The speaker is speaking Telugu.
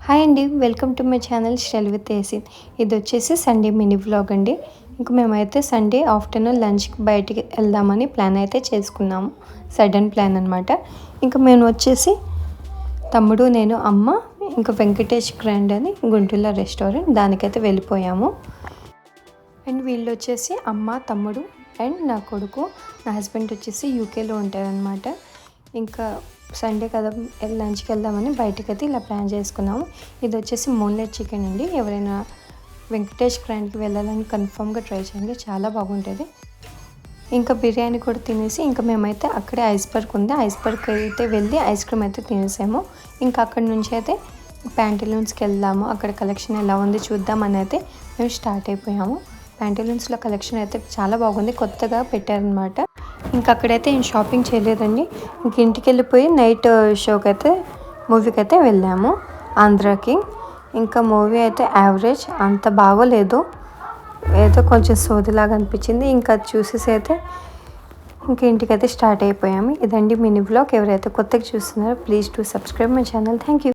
హాయ్ అండి, welcome to my channel style with Asin. ఇది వచ్చేసి సండే మినీ వ్లాగ్ అండి. ఇంకా మేమైతే సండే ఆఫ్టర్నూన్ లంచ్కి బయటికి వెళ్దామని ప్లాన్ అయితే చేసుకున్నాము. సడన్ ప్లాన్ అనమాట. ఇంకా మేము వచ్చేసి తమ్ముడు, నేను, అమ్మ, ఇంకా వెంకటేష్ గ్రాండ్ అని గుంటూరులో రెస్టారెంట్, దానికైతే వెళ్ళిపోయాము. అండ్ వీళ్ళు వచ్చేసి అమ్మ, తమ్ముడు అండ్ నా కొడుకు. నా హస్బెండ్ వచ్చేసి యూకేలో ఉంటారనమాట. ఇంకా సండే కదా లంచ్కి వెళ్దామని బయటకైతే ఇలా ప్లాన్ చేసుకున్నాము. ఇది వచ్చేసి మూన్లైట్ చికెన్ అండి. ఎవరైనా వెంకటేష్ గ్రాండ్కి వెళ్ళాలని కన్ఫామ్గా ట్రై చేయండి, చాలా బాగుంటుంది. ఇంకా బిర్యానీ కూడా తినేసి ఇంకా మేమైతే అక్కడే ఐస్బర్గ్ ఉంది, ఐస్బర్గ్ అయితే వెళ్ళి ఐస్ క్రీమ్ అయితే తినేసాము. ఇంకా అక్కడి నుంచి అయితే ప్యాంటీలూన్స్కి వెళ్దాము, అక్కడ కలెక్షన్ ఎలా ఉంది చూద్దామని అయితే మేము స్టార్ట్ అయిపోయాము. ప్యాంటీలూన్స్లో కలెక్షన్ అయితే చాలా బాగుంది, కొత్తగా పెట్టారనమాట. ఇంకా అక్కడైతే ఏం షాపింగ్ చేయలేదండి. ఇంక ఇంటికి వెళ్ళిపోయి నైట్ షోకి అయితే మూవీకి అయితే వెళ్ళాము, ఆంధ్రాకి. ఇంకా మూవీ అయితే యావరేజ్, అంత బాగోలేదు, ఏదో కొంచెం సోదిలాగా అనిపించింది. ఇంకా చూసేసి అయితే ఇంక ఇంటికైతే స్టార్ట్ అయిపోయాము. ఇదండి మినీ వ్లాగ్. ఎవరైతే కొత్తగా చూస్తున్నారో please to subscribe my channel. Thank you.